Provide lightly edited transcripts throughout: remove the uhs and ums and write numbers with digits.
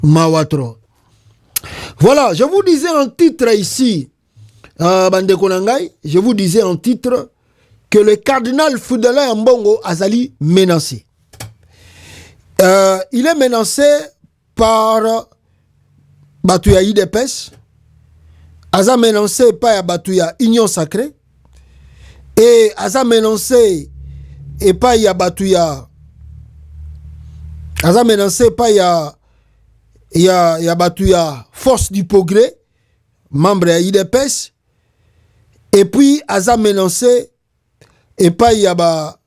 Mawatro. Voilà, je vous disais en titre ici, Bande Konangai, je vous disais en titre que le cardinal Foudelin Mbongo Azali menacé. Il est menacé par Batouya IDPS, Aza menacé par Batouya Union Sacrée, et Aza menacé et pas ya Batouya, Aza menacé pas ya Batouya Force du Progrès, membre de IDPS, et puis Aza menacé et pas yaba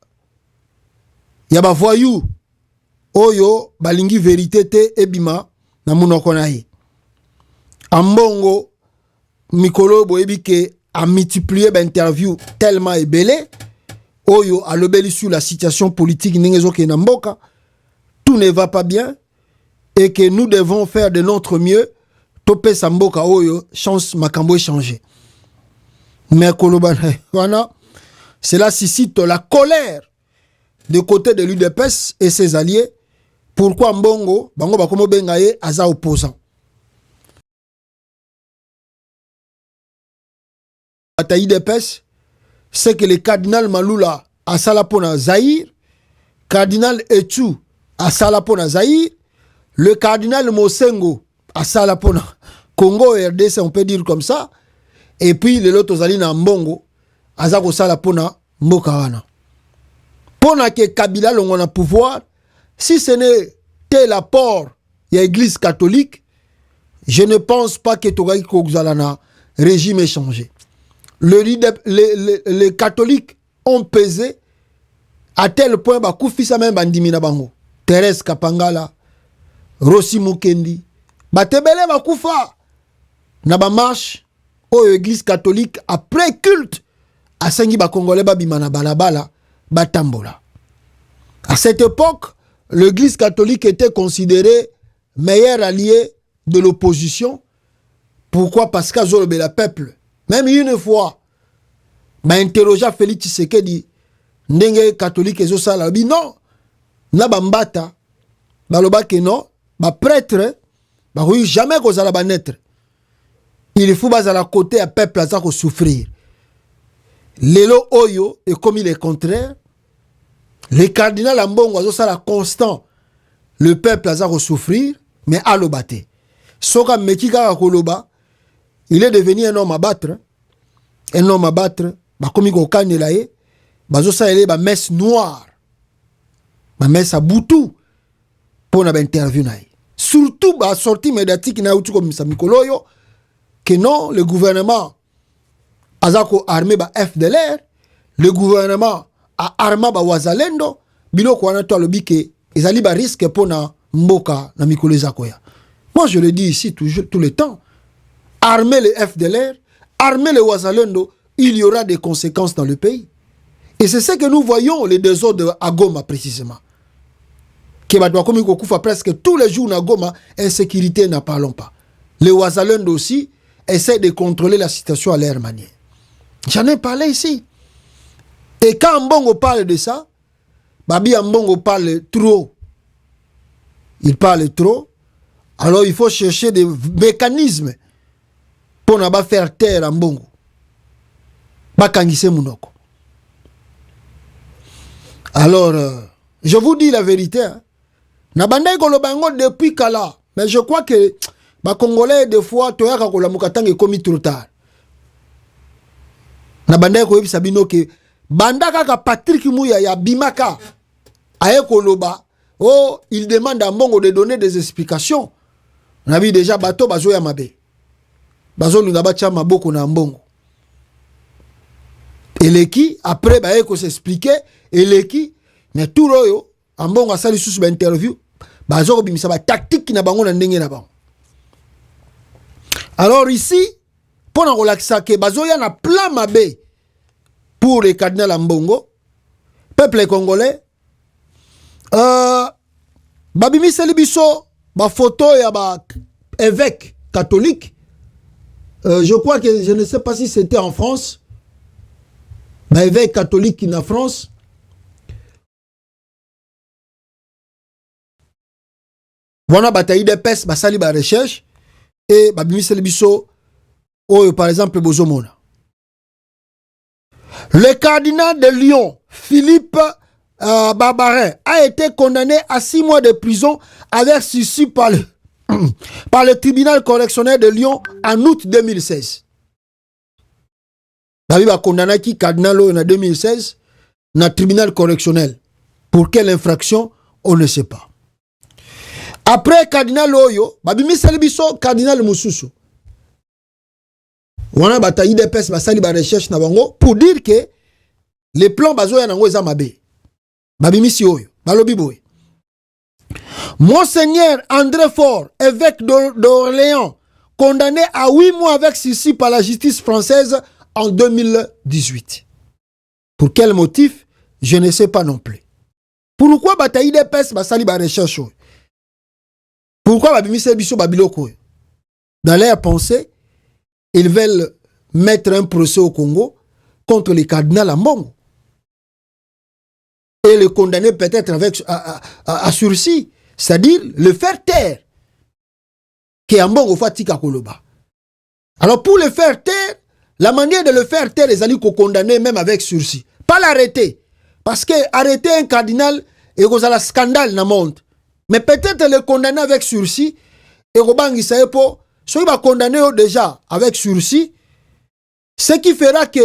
voyou oyo balingi vérité te ebima na munoko na ye. Ambongo mikolo boyebi ke a multiplié d'interviews tellement ebele oyo alobeli sur la situation politique ningezo ke na mboka, tout ne va pas bien et que nous devons faire de notre mieux topé sa mboka oyo chance makambo changer. Mais koloba wana cela suscite la colère de côté de l'UDPS et ses alliés. Pourquoi Mbongo, Bango Bakomo Bengaye, Aza opposant. À l'UDPS, c'est que le cardinal Maloula a Salapona Zahir, cardinal Etu a Salapona Zahir, le cardinal Mosengo a Salapona Congo et RDC, on peut dire comme ça, et puis les autres Zalina Mbongo, Azako Salapona Mokawana. Pona que Kabila l'on pouvoir, si ce n'était l'apport de l'église catholique, je ne pense pas que Togaï Kogzalana régime ait changé. Les catholiques ont pesé à tel point que Koufisa même Bandimina Bango, Thérèse Kapangala, Rossi Mukendi, Batebele Bakoufa, Naba marche aux églises catholiques après culte. À Sengi Bakongole Babimana Balabala, Batambola. À cette époque, l'église catholique était considérée meilleur allié de l'opposition. Pourquoi? Parce qu'à Zolobé, le peuple, même une fois, m'a interrogé Félix Tshisekedi, Ndenge catholique et Zosala, dit non, Nabambata, Baloba que non, ba prêtre, ba oui, jamais qu'on va naître. Il faut à la côté à peuple à ça souffrir. Lelo Oyo est comme il est contraire. Les cardinals Ambongo ça la constant. Le peuple a souffrir, mais à l'obate. Soka Mekika Koloba, il est devenu un homme à battre. Un homme à battre. Bah comme il kane laé, bah ça il est ba messe noire. Ba messe à Boutou pour na interview naï. Surtout ba sortie médiatique na outu comme ça Mikoloyo que non le gouvernement Azako armé ba FDLR, le gouvernement a armé ba Wazalendo, biloko wana to lobi ke ezali ba risque pour na mboka na mikolo zakoya. Moi je le dis ici toujours tout le temps, armer les FDLR, armer les Wazalendo, il y aura des conséquences dans le pays. Et c'est ce que nous voyons les désordres à Goma précisément. Que ba doit comme koufa presque tous les jours na Goma, insécurité n'a parlons pas. Les Wazalendo aussi essaient de contrôler la situation à leur manière. J'en ai parlé ici. Et quand Mbongo parle de ça, Babi Mbongo parle trop. Il parle trop. Alors il faut chercher des mécanismes pour ne pas faire taire Mbongo. Bakangise Mounoko. Alors, je vous dis la vérité. Nabandai Kolobango depuis Kala. Mais je crois que les Congolais, des fois, Toyaka Kolamukatang est commis trop tard. Na banda ko yebisa bino ke banda kaka Patrick Mouya ya Bimaka aye koloba oh il demande à Mbongo de donner des explications. On a vu déjà bateau bazo ya mabe bazo linga bacha maboko na Mbongo eleki après ba ko s'expliquer eleki mais tout royo Mbongo asali sous ba interview bazo ko bimisa ba tactique na bango na ndenge na bango. Alors ici pour nous relaxer, que bazoya na plan mabé pour le cardinal Mbongo, peuple congolais, babimi selibiso, ba photo ya ba évêque catholique, je crois que je ne sais pas si c'était en France, ba évêque catholique qui est en France. Wana bataille de pes basali ba recherche et babimiseli biso oyo par exemple bozomona. Le cardinal de Lyon, Philippe Barbarin, a été condamné à 6 mois de prison avec sursis par le tribunal correctionnel de Lyon en août 2016. Babi ba condamné qui cardinal en 2016 dans le tribunal correctionnel. Pour quelle infraction, on ne sait pas. Après cardinal Oyo, babi miseli biso cardinal Mususu. On a bataille de pes basali ba recherche na bango pour dire que les plans bazo ya nango eza mabe. Babi misi oyo, balobi boy. Monseigneur André Faure, évêque d'Orléans, condamné à 8 mois avec sursis par la justice française en 2018. Pour quel motif? Je ne sais pas non plus. Pourquoi bataille de pes basali ba recherche oyo? Pourquoi babi misi biso babiloko oyo? Dans leur pensée, ils veulent mettre un procès au Congo contre le cardinal Ambongo. Et le condamner peut-être avec à sursis. C'est-à-dire le faire taire. Que Ambongo fatika koloba. Alors pour le faire taire, la manière de le faire taire, les alliés qu'on condamner même avec sursis. Pas l'arrêter. Parce que arrêter un cardinal, et vous avez un scandale dans le monde. Mais peut-être le condamner avec sursis, et vous avez si il va condamner déjà avec sursis, ce qui fera que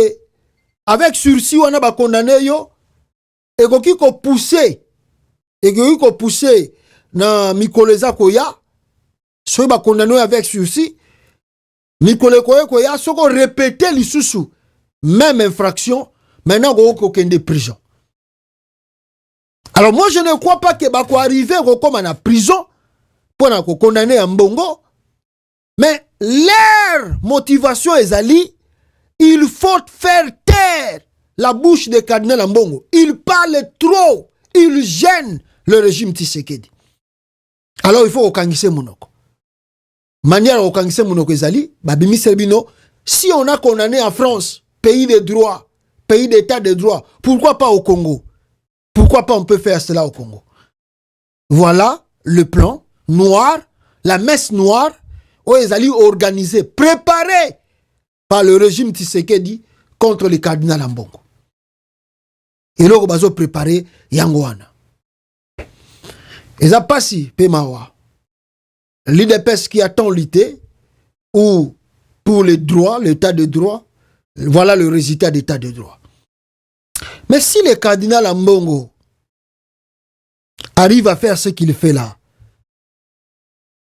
avec sursis, on a condamné yo, et qui ko pousser, na Mikoleza Koya, si il va condamner avec sursis, Mikoleza Koya, si on répéter l'issue, même infraction, maintenant on a aucun de prison. Alors moi je ne crois pas que va arriver comme en prison pour condamner un Mbongo. Mais leur motivation est ali, il faut faire taire la bouche de cardinal Ambongo. Il parle trop, il gêne le régime Tshisekedi. Alors il faut okangise monoko. Manière okangise monoko ezali, babimi selbino, si on a condamné en France, pays de droit, pays d'état de droit, pourquoi pas au Congo? Pourquoi pas on peut faire cela au Congo? Voilà le plan noir, la messe noire, ils allaient organiser, préparé par le régime Tshisekedi contre le cardinal Ambongo. Et là, ils ont préparé Yangoana. Ils ont passé Pemawa. L'IDPS qui attend l'été, ou pour les droits, l'état de droit, voilà le résultat d'état de droit. Mais si le cardinal Ambongo arrive à faire ce qu'il fait là,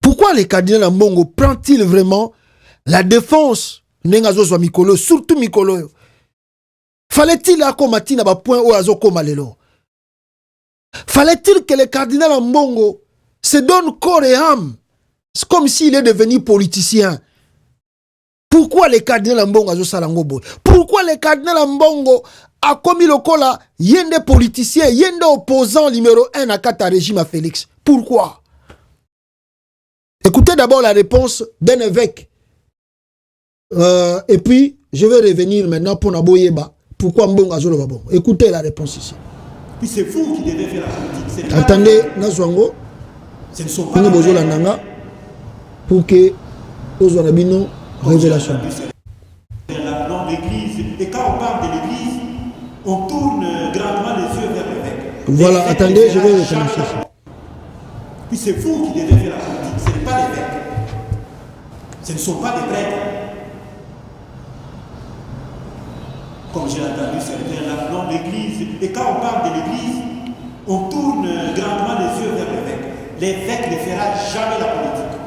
pourquoi le cardinal Ambongo prend-il vraiment la défense Nengazo Mikolo, surtout Mikolo? Fallait-il akomati na ba point o azokoma lelo? Fallait-il que le cardinal Ambongo se donne corps et âme? C'est comme s'il est devenu politicien. Pourquoi le cardinal Ambongo azosalango? Pourquoi le cardinal Ambongo a commis le cola yende politicien, yende opposant numéro 1 à Kata régime à Félix? Pourquoi? Écoutez d'abord la réponse d'un évêque. Et puis, je vais revenir maintenant pour Naboyeba. Pourquoi Mbongo Azolo va bon? Écoutez la réponse ici. Puis c'est vous qui devez faire la politique. Attendez, Nazwango. Ce ne sont pas pour que vous ayez une révélation. L'église. Et quand on parle de l'église, on tourne grandement les yeux vers l'évêque. Voilà, attendez, je vais recommencer ça. Puis c'est vous qui devez faire la politique, ce n'est pas l'évêque. Ce ne sont pas des prêtres. Comme j'ai entendu certains là, l'église. Et quand on parle de l'église, on tourne grandement les yeux vers l'évêque. L'évêque ne fera jamais la politique.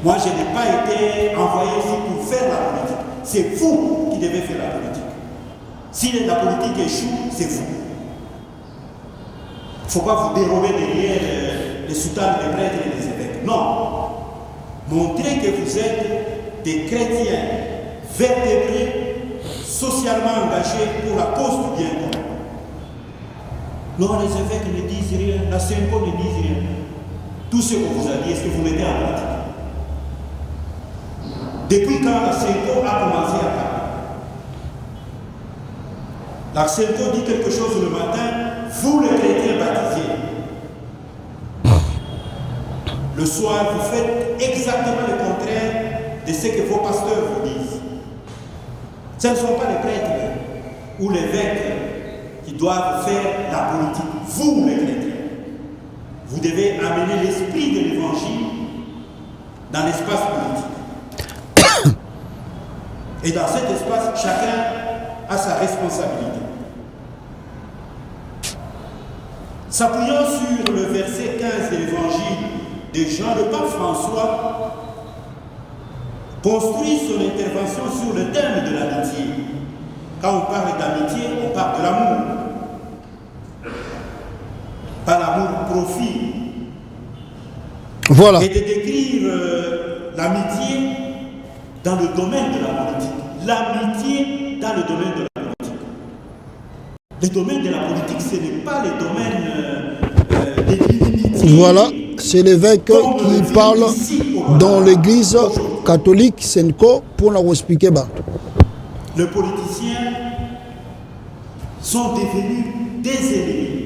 Moi, je n'ai pas été envoyé ici pour faire la politique. C'est vous qui devez faire la politique. Si la politique échoue, c'est vous. Il ne faut pas vous dérober derrière les soutanes des prêtres et des évêques. Non. Montrez que vous êtes des chrétiens vertébrés, socialement engagés pour la cause du bien commun. Non, les évêques ne disent rien, la Senko ne dit rien. Tout ce qu'on vous a dit, est-ce que vous mettez en pratique? Depuis quand la Senko a commencé à parler? La Senko dit quelque chose le matin, vous les chrétiens baptisés. le soir, vous faites exactement le contraire de ce que vos pasteurs vous disent. Ce ne sont pas les prêtres ou les évêques qui doivent faire la politique. Vous, les chrétiens, vous devez amener l'esprit de l'évangile dans l'espace politique. Et dans cet espace, chacun a sa responsabilité. S'appuyant sur le verset 15 de l'évangile de Jean, le pape François construit son intervention sur le thème de l'amitié. Quand on parle d'amitié, on parle de l'amour. Pas l'amour profit. Voilà. Et de décrire l'amitié dans le domaine de la politique. L'amitié dans le domaine de la politique. Le domaine de la politique, ce n'est pas le domaine des divinités. Voilà, c'est l'évêque qui parle dans l'église catholique Senko pour nous expliquer. Les politiciens sont devenus des ennemis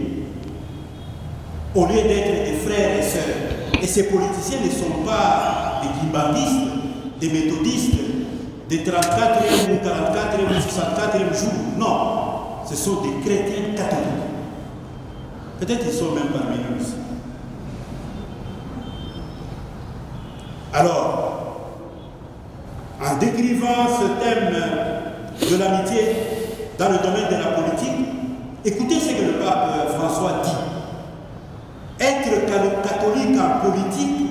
au lieu d'être des frères et sœurs. Et ces politiciens ne sont pas des guimbandistes, des méthodistes, des 34e ou 44e ou 64e jours. Non, ce sont des chrétiens catholiques. Peut-être qu'ils sont même parmi nous aussi. Alors, en décrivant ce thème de l'amitié dans le domaine de la politique, écoutez ce que le pape François dit. Être catholique en politique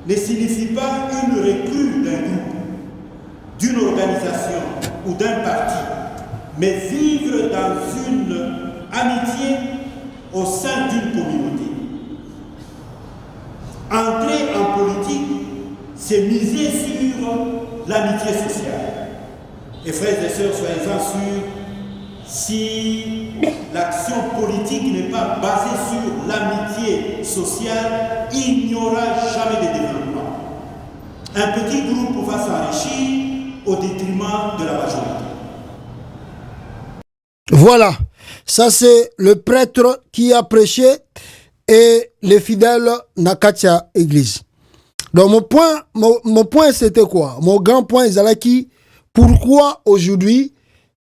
ne signifie pas une recrue d'un groupe, d'une organisation ou d'un parti, mais vivre dans une amitié au sein d'une communauté. Entrer en politique, c'est miser sur l'amitié sociale. Et frères et sœurs, soyez-en sûrs, si l'action politique n'est pas basée sur l'amitié sociale, il n'y aura jamais de développement. Un petit groupe va s'enrichir au détriment de la majorité. Voilà, ça c'est le prêtre qui a prêché et les fidèles Nakatia Église. Donc mon point c'était quoi? Mon grand point Zalaki, pourquoi aujourd'hui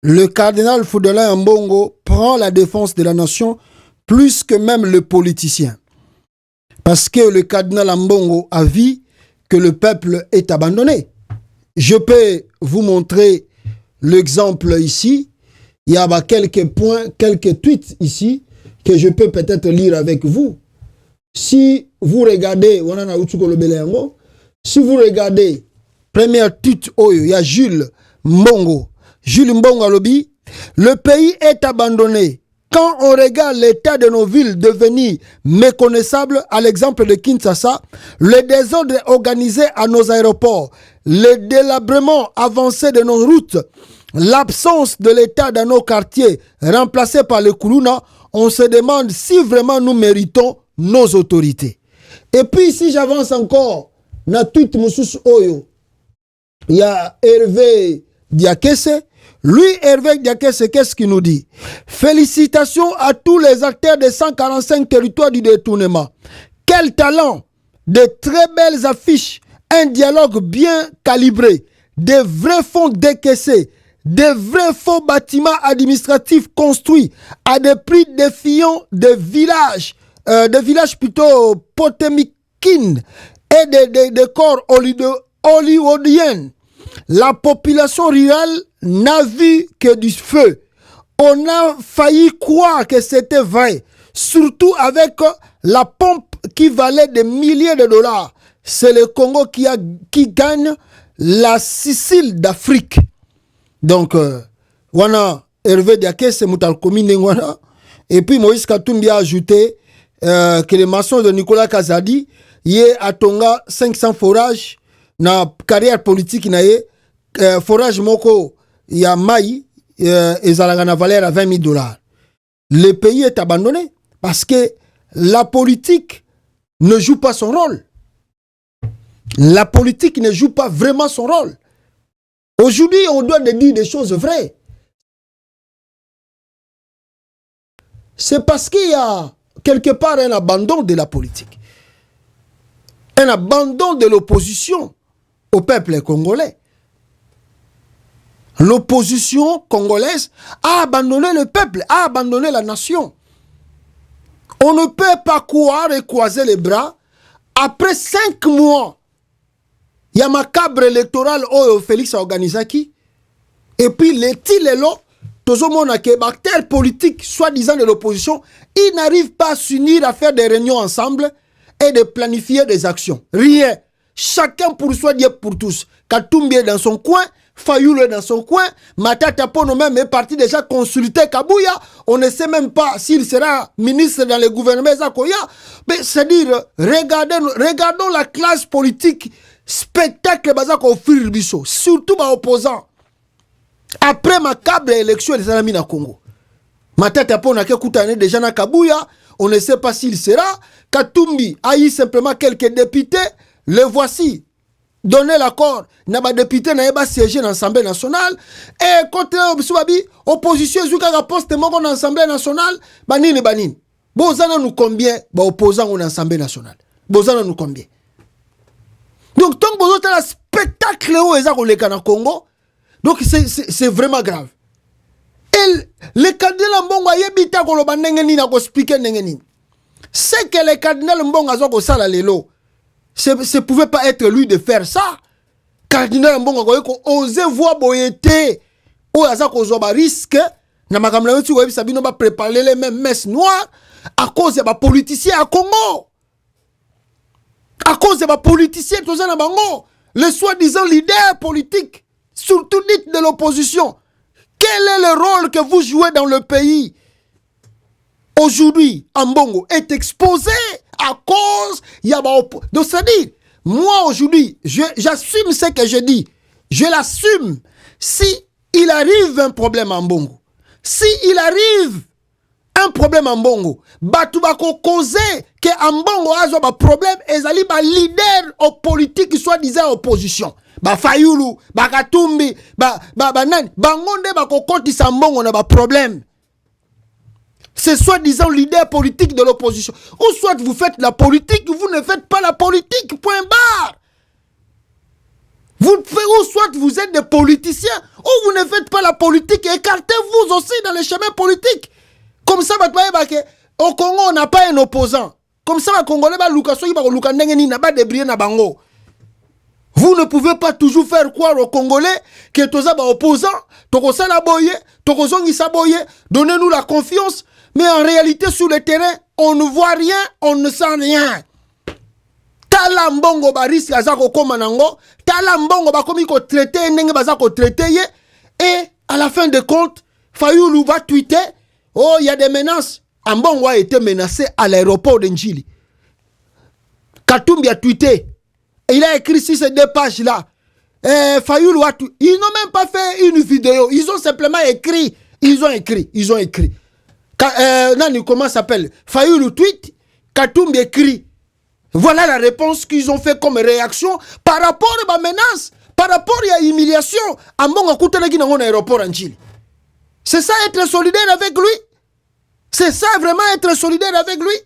le cardinal Foudelin Ambongo prend la défense de la nation plus que même le politicien? Parce que le cardinal Ambongo a vu que le peuple est abandonné. Je peux vous montrer l'exemple ici. Il y a quelques points, quelques tweets ici que je peux peut-être lire avec vous. Si vous regardez, première tweet, il y a Jules Mbongo. Jules Mbongo Alobi, le pays est abandonné. Quand on regarde l'état de nos villes devenir méconnaissables, à l'exemple de Kinshasa, le désordre organisé à nos aéroports, le délabrement avancé de nos routes, l'absence de l'État dans nos quartiers, remplacé par le Koulouna, on se demande si vraiment nous méritons nos autorités. Et puis, si j'avance encore, na tweet Moussous Oyo, il y a Hervé Diakese. Lui, Hervé Diakese, qu'est-ce qu'il nous dit? Félicitations à tous les acteurs des 145 territoires du détournement. Quel talent! De très belles affiches, un dialogue bien calibré, des vrais fonds décaissés, des vrais faux bâtiments administratifs construits à des prix défiant des villages plutôt potémiquines et des décors hollywoodiens. La population rurale n'a vu que du feu. On a failli croire que c'était vrai, surtout avec la pompe qui valait des milliers de dollars. C'est le Congo qui gagne la Sicile d'Afrique. Donc, wana Hervé Diakese Moutalkomi Nengwana. Et puis Moïse Katumbi a ajouté que les maçons de Nicolas Kazadi y est à Tonga 500 forages na carrière politique na ye forage moko ya mai ezalaka na valeur à 20 000 dollars. Le pays est abandonné parce que la politique ne joue pas son rôle. La politique ne joue pas vraiment son rôle. Aujourd'hui, on doit dire des choses vraies. C'est parce qu'il y a quelque part un abandon de la politique. un abandon de l'opposition au peuple congolais. L'opposition congolaise a abandonné le peuple, a abandonné la nation. On ne peut pas croire et croiser les bras. Après 5 mois, il y a macabre électoral où Félix a organisé qui. Et puis les Tilelo, tout le monde a que acteurs politiques, soi-disant de l'opposition, ils n'arrivent pas à s'unir, à faire des réunions ensemble et de planifier des actions. Rien. Chacun pour soi, Dieu pour tous. Katumbi est dans son coin, Fayoulou est dans son coin, Matata Pono même est parti déjà consulter Kabouya. On ne sait même pas s'il sera ministre dans le gouvernement Zakoya. Mais c'est-à-dire, regardons la classe politique, spectacle bazako offrir biso, surtout les opposants. Après ma câble élection des amis na Congo. Matata Pono a koutane déjà na Kabouya, on ne sait pas s'il sera. Katumbi a eu simplement quelques députés, le voici. Donner l'accord, n'a pas député n'a pas siégé dans l'Assemblée nationale et contre opposition jusqu'à poste dans l'Assemblée nationale, banini. Bozana nous combien opposants dans l'Assemblée nationale. Bozana nous combien. Donc tant que vous avez un spectacle où ils ont le Congo, donc c'est vraiment grave. Et le cardinal Mbongo yebita ko loba ndenge nini na ko expliquer ndenge nini. C'est que le cardinal Mbongo azo sala lelo. Ce pouvait pas être lui de faire ça. Cardinal Mbongo a osé voir boyete. Ou aza ko zoba risque. Na makamla yotu webi sabino ba préparer les mêmes messes noires à cause de politiciens à Congo. À cause de politiciens tous na bango. Le soi-disant leader politique, surtout dit de l'opposition. Quel est le rôle que vous jouez dans le pays? Aujourd'hui, Mbongo est exposé à cause il y a donc c'est-à-dire moi aujourd'hui j'assume ce que je dis, je l'assume. Si il arrive un problème en Mbongo, si il arrive un problème en Mbongo, batu bako causer que Mbongo a un problème ezali ba leader au politique soit disant opposition ba Fayoulou ba Katumbi ba nani bangonde bako kotisa Mbongo na ba problème. C'est soi-disant leader politique de l'opposition. Ou soit vous faites la politique, vous ne faites pas la politique, point barre. Ou soit vous êtes des politiciens, ou vous ne faites pas la politique, écartez-vous aussi dans les chemins politiques. Comme ça, au Congo, on n'a pas un opposant. Comme ça, vous ne pouvez pas toujours faire croire aux Congolais que tous les opposants, donnez-nous la confiance. Mais en réalité, sur le terrain, on ne voit rien, on ne sent rien. Tala Mbongo baris yazako komanango, tala Mbongo bakomi ko traiter nenge bazako traiter et à la fin de compte, Fayoulou va tweeter, oh il y a des menaces. Mbongo a été menacé à l'aéroport de Njili. Katumbi a tweeté, il a écrit sur ces 2 pages là. Fayoulou a tweeté. Ils n'ont même pas fait une vidéo, ils ont simplement écrit. Ils ont écrit. Comment s'appelle? Fayoulou tweet, Katumbi écrit. Voilà la réponse qu'ils ont fait comme réaction par rapport à la menace, par rapport à l'humiliation. C'est ça être solidaire avec lui? C'est ça vraiment être solidaire avec lui?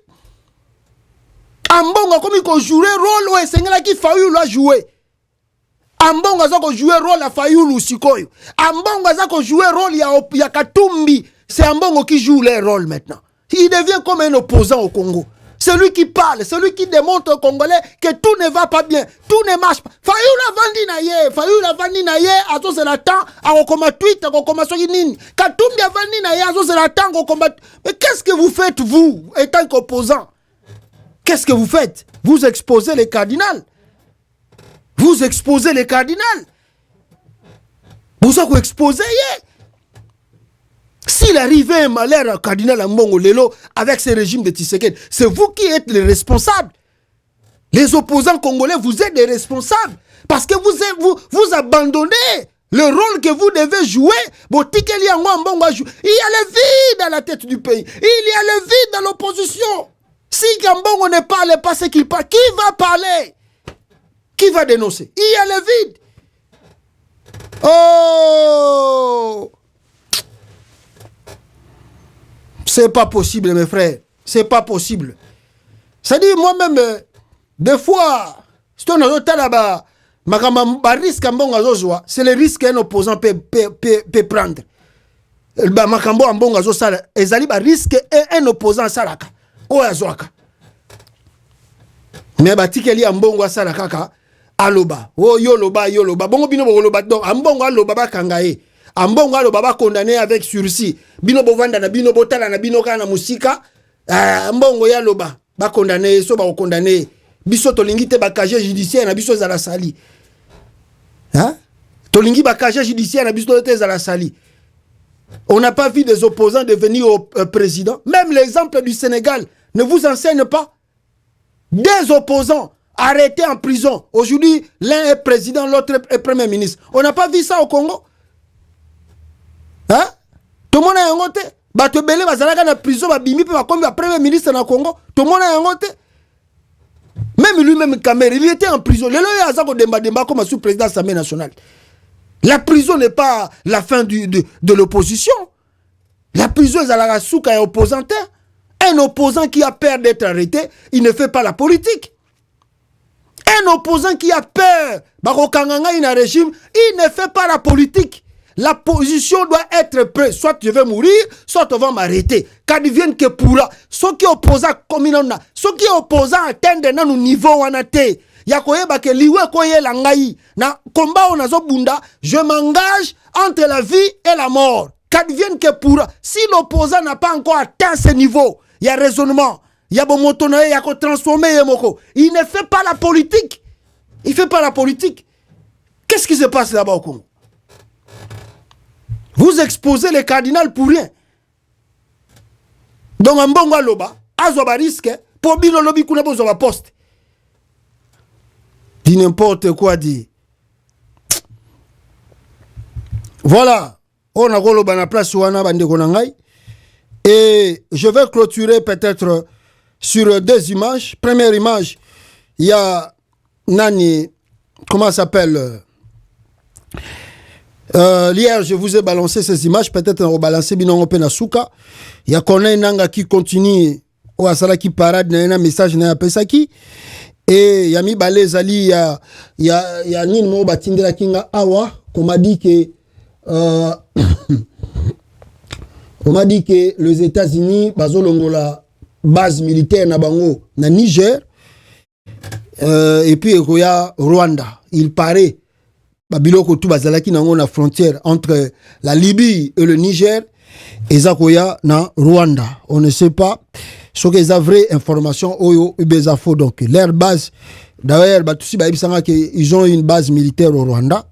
Ambongo comme il jouer rôle où c'est qui Fayoulou a joué. Ambongo a joué rôle à Fayoulou Sikoyo. Ambongo a joué rôle à Katumbi. C'est Mbongo qui joue les rôles maintenant. Il devient comme un opposant au Congo. Celui qui parle, celui qui démontre aux Congolais que tout ne va pas bien, tout ne marche pas. Fayoulou vandi na ye, azo se la temps, à combat tweet, à combat soginine. Katumbi vandi na ye, azo se la temps, à combat. Mais qu'est-ce que vous faites, vous, étant qu'opposant? Qu'est-ce que vous faites? Vous exposez les cardinals. Vous exposez les cardinals. Vous avez exposé, S'il arrivait un malheur à cardinal Mbongo Lelo avec ce régime de Tshisekedi, c'est vous qui êtes les responsables. Les opposants congolais, vous êtes des responsables. Parce que vous abandonnez le rôle que vous devez jouer. Il y a le vide dans la tête du pays. Il y a le vide dans l'opposition. Si Mbongo ne parle pas ce qu'il parle, qui va parler? Qui va dénoncer? Il y a le vide. Oh! C'est pas possible, mes frères. C'est pas possible. C'est-à-dire, moi-même, des fois, Si on a talaba makamba risque mbongo azozwa, c'est le risque un opposant peut prendre. Ba makambo mbongo azosala ezali ba risque un opposant salaka. O azwaka. Mais batikeli mbongo asala kaka aloba. Oh yoloba. Bongo bino boloba donc mbongo aloba bakangaye. Ambongo aloba ba condamné avec sursis. Bino bovanda na bino botala na bino kana musika. Mbongo ya loba ba condamné so ba condamné. Biso tolingi te bakaje judiciaire na biso za la sali. Hein? Tolingi bakaje judiciaire na biso te za la sali. On n'a pas vu des opposants devenir au président. Même l'exemple du Sénégal ne vous enseigne pas. Des opposants arrêtés en prison. Aujourd'hui, l'un est président, l'autre est premier ministre. On n'a pas vu ça au Congo. Hein? Tout le monde a un côté. Bato belé bazalaka na prison ba bimi pe ba kombi ba premier ministre na Congo. Tout le monde a un côté. Même lui-même Kamere, il était en prison. Le loya azako demba comme sous-président de l'Assemblée nationale. La prison n'est pas la fin de l'opposition. La prison est à la souka et opposante. Un opposant qui a peur d'être arrêté, il ne fait pas la politique. Un opposant qui a peur, un régime, il ne fait pas la politique. La position doit être prête. Soit je vais mourir, soit on va m'arrêter. Qu'advienne que pourra. Ceux qui opposent comme il en a. Ceux qui opposent atteignent un niveau en athée. Yakoyeba ke liwe koye langai. Na combat on azo bunda. Je m'engage entre la vie et la mort. Qu'advienne que pourra. Si l'opposant n'a pas encore atteint ce niveau, il y a raisonnement. Il y a bon motonae, il y a qu'on transformer Yemoko. Il ne fait pas la politique. Il ne fait pas la politique. Qu'est-ce qui se passe là-bas au Congo? Vous exposez les cardinals pour rien. Donc, un bon loba, azoba risque, pour bien le lobby qu'on a poste. Dit n'importe quoi dit. Voilà. On a goloba na place wana bande konangai. Et je vais clôturer peut-être sur deux images. Première image, il y a Nani, comment ça s'appelle? Hier, je vous ai balancé ces images. Peut-être on va balancer Binongo Penasuka. Il y a Kone Nanga qui continue. Ou Asala qui parade. Il y a un message. Il y a un Pesaki. Et il y a mi Balezali. Il y a Nino Batindela Kinga Awa. Qu'on m'a dit que. On m'a dit que les États-Unis, la base militaire na bango na Niger. Et puis il y a Rwanda. Il paraît. Babiloko tout bazalaki nango na frontière entre la Libye et le Niger et Zakoya na Rwanda. On ne sait pas ce que les vraies informations oyo ubezafo donc leur base d'ailleurs batusi ba ibisanga que ils ont une base militaire au Rwanda.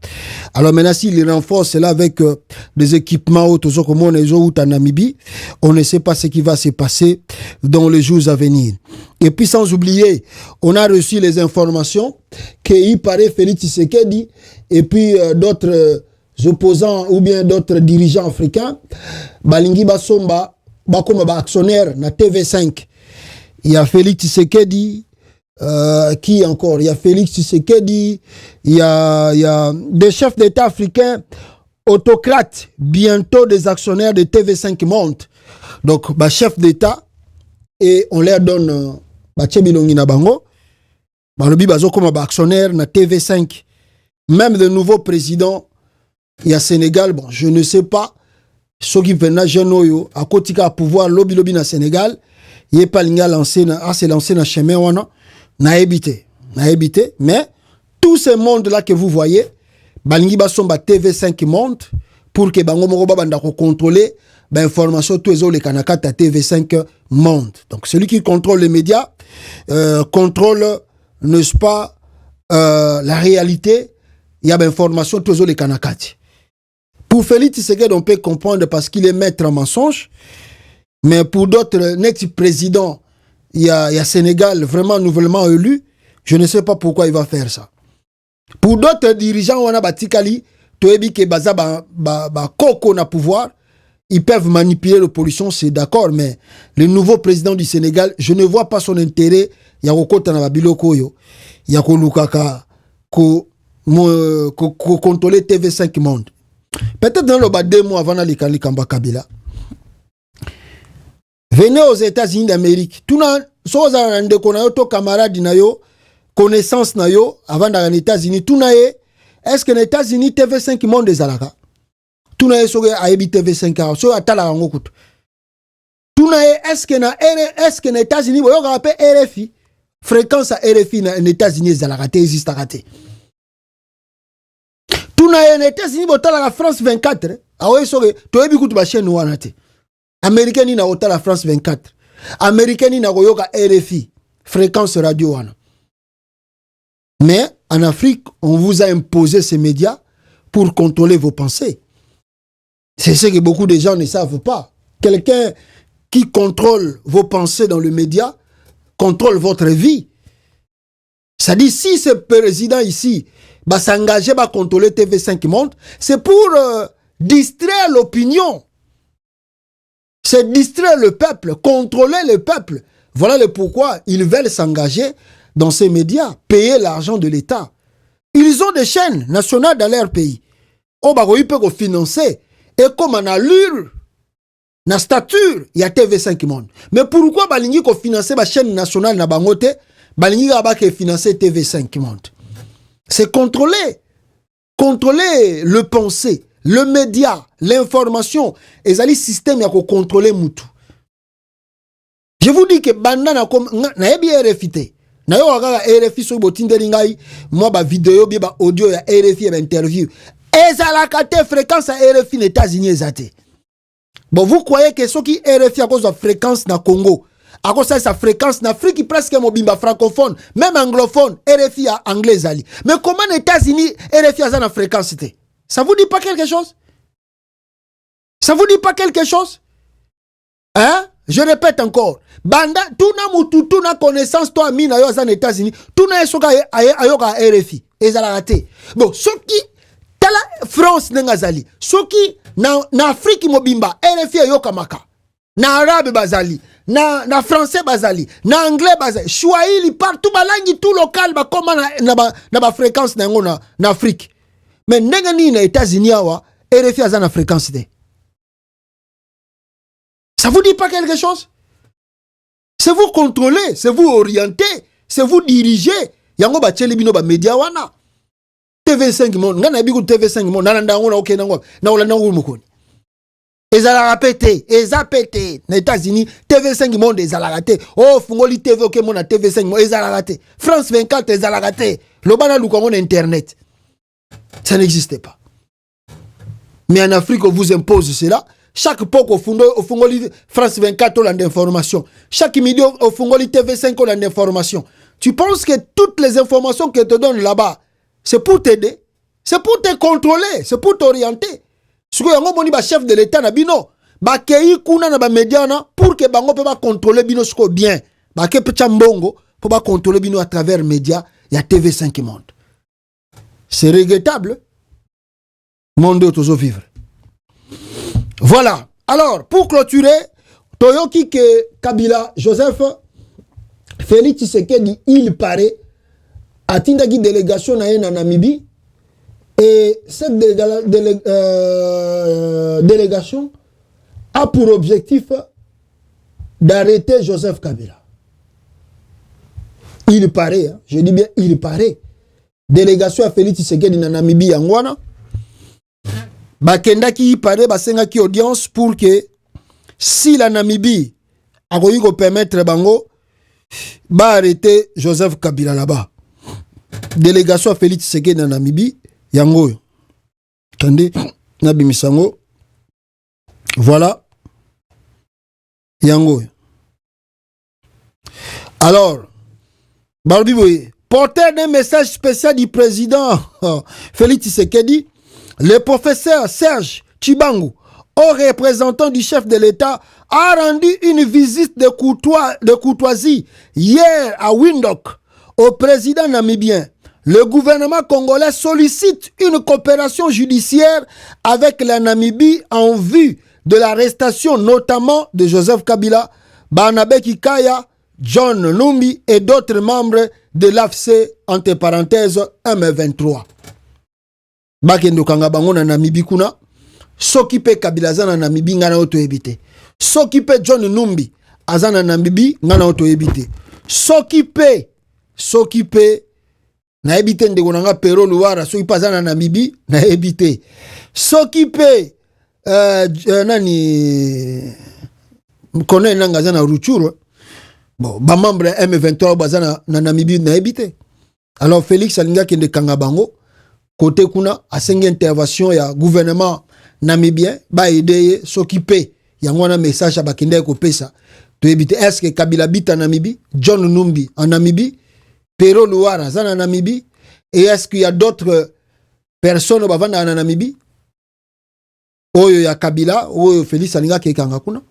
Alors maintenant s'ils renforcent cela avec des équipements auto comme on est au Namibie, on ne sait pas ce qui va se passer dans les jours à venir. Et puis sans oublier, on a reçu les informations qu'il paraît Félix Tshisekedi et puis d'autres opposants ou bien d'autres dirigeants africains, Balingi Basomba, Bakoma actionnaire na TV5. Il y a Félix Tshisekedi, qui encore? Il y a Félix Tshisekedi, il y a des chefs d'État africains autocrates, bientôt des actionnaires de TV5 montent. Donc, chef d'État, et on leur donne Bilongi na bango, balobi bazo comme actionnaire na TV5. Même de nouveaux présidents, il y a Sénégal, bon, je ne sais pas, ceux qui viennent Genoyo, à Kotika à pouvoir, lobby na Sénégal, il n'y a pas lancé na chemin wana, na évité, mais tous ces mondes-là que vous voyez, balingi basomba TV5 monte, pour que bango moko banda ko contrôler, information tous les autres les kanakata TV5 monte. Donc celui qui contrôle les médias, contrôle, n'est-ce pas, la réalité, il y a information tous les autres les kanakati. Pour Félix Tshisekedi, on peut comprendre parce qu'il est maître en mensonge. Mais pour d'autres, ex-présidents, il y a Sénégal vraiment nouvellement élu. Je ne sais pas pourquoi il va faire ça. Pour d'autres dirigeants, on a Batikali, Toebi ke baza koko na pouvoir, ils peuvent manipuler l'opposition, c'est d'accord, mais le nouveau président du Sénégal, je ne vois pas son intérêt. Il y a Okota na Babiloko yo, il y a Kolukaka, contrôler TV5 Monde. Peut-être dans le bas 2 mois avant d'aller Kamba Kabila. Venez aux États-Unis d'Amérique. Tout le monde, camarade, connaissance na yo avant dans les États-Unis tout na est-ce que les États-Unis TV5 monde des alaka tout na so a ebi TV5 so atala ngo kutu tout na est-ce que les États-Unis yo rappelle RFI fréquence à RFI na les États-Unis zalaka te existe raté tout na les États-Unis botala la France 24 awe so to ebi kutu ba chaîne wana te américain ni na otala France 24 américain ni na koyoka RFI fréquence radio wana. Mais en Afrique, on vous a imposé ces médias pour contrôler vos pensées. C'est ce que beaucoup de gens ne savent pas. Quelqu'un qui contrôle vos pensées dans le média contrôle votre vie. Ça dit, si ce président ici va s'engager à contrôler TV5 Monde, c'est pour distraire l'opinion. C'est distraire le peuple, contrôler le peuple. Voilà le pourquoi ils veulent s'engager dans ces médias, payer l'argent de l'État. Ils ont des chaînes nationales dans leur pays. On va financer. Et comme en allure, na stature, il y a TV5 Monde. Mais pourquoi balingi ko financer la chaîne nationale na bangote, balingi ba ke financer TV5 Monde? C'est contrôler. Contrôler le pensée, le média, l'information. Et ça, le système, il y a contrôler moutou. Je vous dis que bandana comme na ebi RFI na yo aga RFI so botindeli ngai moi ba vidéo bi ba audio ya RFI ba interview ezalaka te fréquence à RFI les États-Unis ezate. Bon vous croyez que ce qui RFI à cause de fréquence na Congo à cause de sa fréquence na Afrique presque mobimba francophone même anglophone RFI à anglais ali. Mais comment les États-Unis RFI a na fréquence te? Ça vous dit pas quelque chose? Ça vous dit pas quelque chose? Hein? Je répète encore. Banda, tout na connaissance, toi, mina yo aux États-Unis, tout na soka ayoka RFI. Ezala raté. Bon, ce qui, tala France n'engazali. Ce qui, na Afrique mobimba, RFI ayoka maka. Na arabe bazali. Na français bazali. Na anglais bazali. Swahili, partout, balangi, tout local, ba koma na ba fréquence na Afrique. Mais n'engani na États-Unis awa, RFI aza na fréquence de. Ça vous dit pas quelque chose? C'est vous contrôler, c'est vous orienter, c'est vous diriger. Yango ba tcheli bino ba media wana. TV5 Monde, ngana biku TV5 Monde, nanda ngona ok nango, na ola nango mukoni. Ezala rapete, ezapete. Na États-Unis, TV5 Monde ezala raté. Oh, fungoli TV ok mona TV5 Monde ezala raté. France 24 ezala raté. Lobana lukongo na internet. Ça n'existe pas. Mais en Afrique, on vous impose cela. Chaque poc au fungoli France 24 on a d'informations. Chaque midi au fungoli TV5 on a d'informations. Tu penses que toutes les informations que te donnent là-bas, c'est pour t'aider, c'est pour te contrôler, c'est pour t'orienter. Ce que yango boni ba chef de l'État na bino, ba kei kuna na ba média na pour que bango peut pas contrôler bino ce ko bien. Ba ke pecha mbongo pour pas contrôler bino à travers média, il y a TV5 Monde. C'est regrettable. Monde toujours vivre. Voilà. Alors, pour clôturer, Toyoki que Kabila, Joseph, Félix Tshisekedi, il paraît, a une délégation en Namibie, et cette délégation a pour objectif d'arrêter Joseph Kabila. Il paraît, hein, je dis bien il paraît. Délégation à Félix Tshisekedi en Namibie, en Wana. Bakenda qui paraît basenga qui audience pour que si la Namibie a voulu permettre bango ba arrêter Joseph Kabila là-bas. Délégation à Félix Tshisekedi en Namibie yango. Tande nabi misango. Voilà. Yango. Alors Barbi boye porteur d'un message spécial du président Félix Tshisekedi. Le professeur Serge Chibangu, au représentant du chef de l'État, a rendu une visite de courtoisie hier à Windhoek au président namibien. Le gouvernement congolais sollicite une coopération judiciaire avec la Namibie en vue de l'arrestation notamment de Joseph Kabila, Barnabé Kikaya, John Numbi et d'autres membres de l'AFC, entre parenthèses M23. Bakendo kanga bango na Namibie kuna soki pe Kabila azana na Namibie ngana oto ebite soki pe John Numbi azana na Namibie ngana oto ebite soki pe na ebite ndeko nanga Pero Luara soki paza na Namibie na ebite soki pe nani connaît nanga za na Rutshuru bon ba membre M23 baza na Namibie na ebite. Alors Félix alinga kende kanga bango côté kuna asengi intervention ya gouvernement namibien ba aider soki pe yango na message ba kende ko pesa to ebite. Est-ce que Kabila bita Namibie, John Numbi en Namibie, Pero Luara za na Namibie, et est-ce qu'il y a d'autres personnes au bavanda na Namibie oyo ya Kabila oyo Félix alinga ke kanga kuna?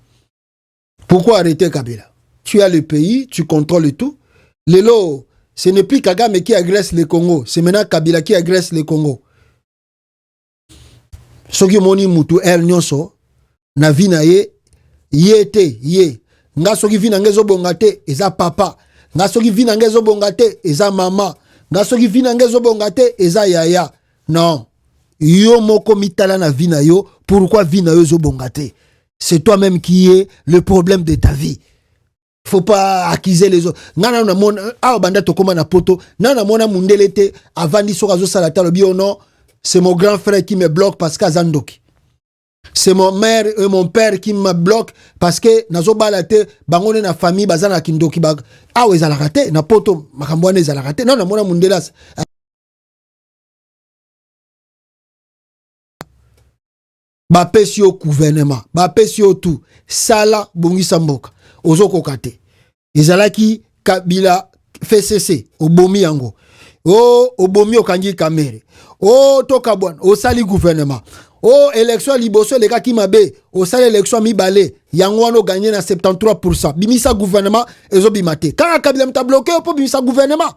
Pourquoi arrêter Kabila? Tu as le pays, tu contrôles tout. Lelo, ce n'est plus Kagame qui agresse le Congo, c'est maintenant Kabila qui agresse le Congo. Soki moni mutu nyonso na vi na ye yete ye nga soki vi na ngezo bongate eza papa, nga soki vi na ngezo bongate eza mama, nga soki vi na ngezo bongate eza yaya. Non, yo moko mitala na vi na yo. Pourquoi vi na yo zo bongate? C'est toi-même qui est le problème de ta vie. Faut pas accuser les autres. Nana na mona a banda to koma na poto, nana mona mundelete avandi soka zo salata lo bio non, c'est mon grand frère qui me bloque parce qu'azandoki. C'est mon mère et mon père qui me bloque parce que nazo balate bangone na famille bazana kindoki bag. Ah we za la raté na poto makambwane za la raté. Non na mona mundelas. Ba pesi au gouvernement, ba pesi au tout. Sala bongisa mboka. Ozoko kate. Ezalaki Kabila fait cesser obomi yango. Oh obomi okangi kamere. Oh toka bwana osali gouvernement. Oh élection liboso les gars qui mabe osali élection mi balé yango wano gagné na 73%. Bimisa gouvernement ezo bimate. Quand Kabila mta bloqué pour bimisa gouvernement.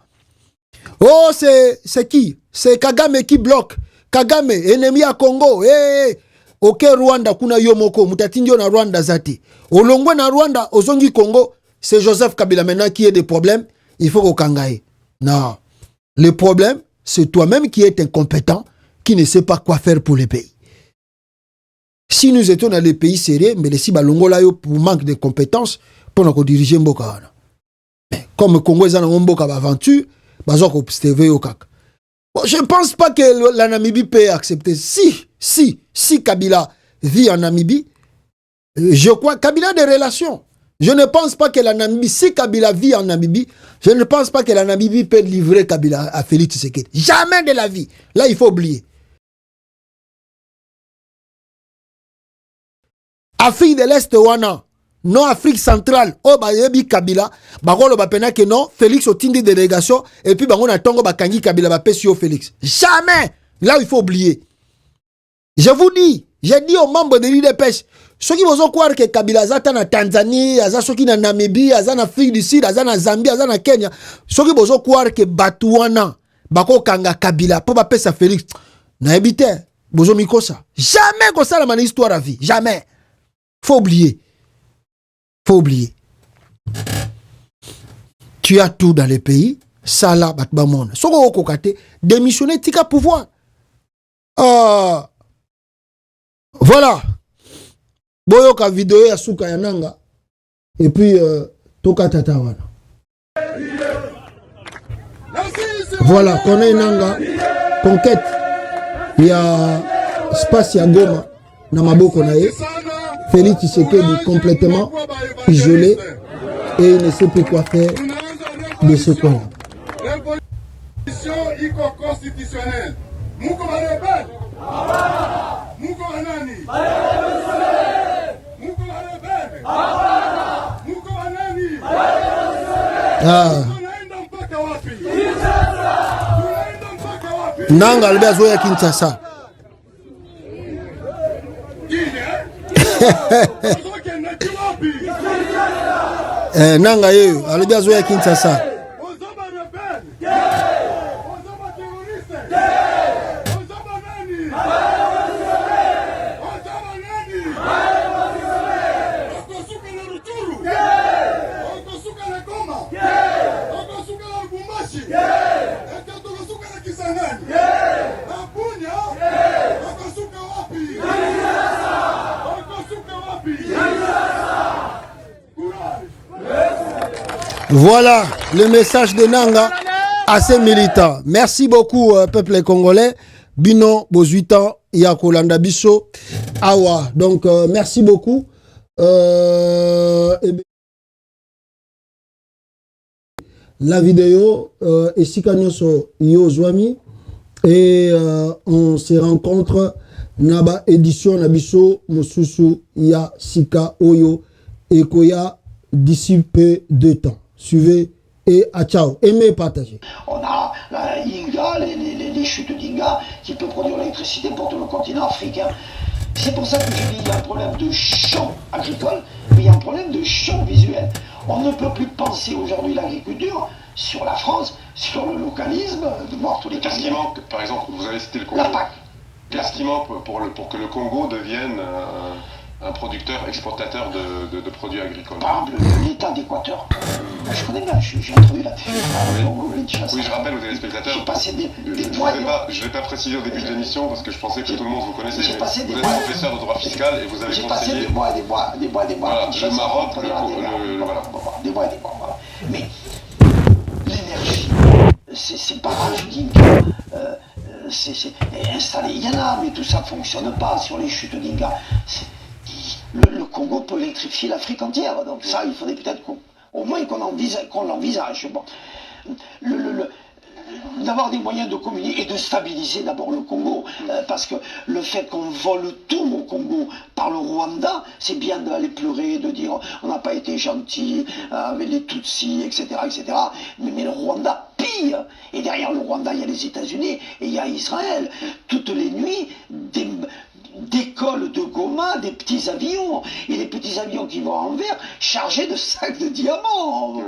Oh c'est qui? C'est Kagame qui bloque. Kagame ennemi à Congo. Hey. Ok Rwanda kuna yomoko mutatindio na Rwanda zati. Olongwe na Rwanda ozongi Congo, c'est Joseph Kabila maintenant qui a des problèmes, il faut qu'on kangaye. Non. Le problème, c'est toi-même qui es incompétent, qui ne sais pas quoi faire pour le pays. Si nous étions dans les pays sérieux, mais si balongo là yo pour manque de compétences pour nous diriger mboka. Comme Congo est en mboka aventure, bazoko obsteve yo kaka. Bon, je ne pense pas que la Namibie peut accepter. Si Kabila vit en Namibie, je crois Kabila a des relations. Je ne pense pas que la Namibie, si Kabila vit en Namibie, je ne pense pas que la Namibie peut livrer Kabila à Félix Tshisekedi. Jamais de la vie. Là, il faut oublier. Afrique de l'Est, wana. Non, Afrique centrale. Oh, bah, yebi Kabila. Bagolo ba pena que non. Félix au tindi délégation. Et puis, bango na tongo ba kangi Kabila ba pesio Félix. Jamais. Là, il faut oublier. Je vous dis, j'ai dit aux membres de l'IDPS, ceux qui vont croire que Kabila zata na Tanzanie, aza soki na Namibie, aza na Afrique du Sud, aza na Zambie, aza na Kenya, ceux qui vont croire que Batouana, bako kanga Kabila, pour ba pesa Félix, na ebite, bozo mikosa. Jamais comme ça la mani histoire à vie. Jamais. Faut oublier. Faut oublier. Tu as tout dans les pays, ça là, batba monde. Soko okokate, démissionner, tika pouvoir. Voilà. Boyoka vidéo ya suka ya nanga. Et puis, toka tatawana. Voilà, connaît nanga. Conquête. Il y a espace ya Goma. Na maboko na ye. Félix Tshisekedi complètement isolé. Et il ne sait plus quoi faire de ce point. L'imposition constitutionnelle. Mouko Malebel. Mouko Anani. Mouko Malebel. Mouko Anani. Tunaenda mpaka wapi? Tunaenda mpaka wapi? Nanga albia zoya Kinshasa. Nanga yeye albia zoya Kinshasa. Voilà le message de Nanga. assez militant. Merci beaucoup, peuple congolais. Bino, Bozuitan, Yakolanda Bisso, Awa. Donc, merci beaucoup. La vidéo, et Sikanyoso Yozwami, et on se rencontre Naba édition Nabiso Mosusu Ya Sika Oyo Ekoya d'ici peu de temps. Suivez et à ciao. Aimez et partagez. On a Inga, les chutes d'Inga qui peut produire l'électricité pour tout le continent africain. C'est pour ça que je dis qu'il y a un problème de champ agricole, mais il y a un problème de champ visuel. On ne peut plus penser aujourd'hui l'agriculture sur la France, sur le localisme, de voir tous les Qu'est-ce qui manque? Par exemple, vous avez cité le Congo. La PAC. Qu'est-ce qui manque pour que le Congo devienne un producteur, exportateur de produits agricoles? Par exemple, l'État d'Équateur. Je connais bien, j'ai entendu là-dessus. Oui, je rappelle aux téléspectateurs. J'ai passé des Je ne l'ai pas précisé au début de l'émission parce que je pensais que tout le monde vous connaissait. J'ai passé des vous êtes mois. professeur de droit fiscal et vous avez J'ai passé conseillé. des mois. Voilà, le Maroc, voilà. Des mois, voilà. Mais l'énergie, ces barrages d'Inga, c'est installé. Il y en a, mais tout ça ne fonctionne pas sur les chutes d'Inga. Le Congo peut électrifier l'Afrique entière. Donc ça, il faudrait peut-être au moins qu'on l'envisage. Bon. D'avoir des moyens de communiquer et de stabiliser d'abord le Congo, parce que le fait qu'on vole tout au Congo par le Rwanda, c'est bien d'aller pleurer, de dire on n'a pas été gentil avec les Tutsis, etc., etc. Mais le Rwanda pire. Et derrière le Rwanda, il y a les États-Unis et il y a Israël. Toutes les nuits, d'écoles de Goma, des petits avions, et les petits avions qui vont en verre chargés de sacs de diamants.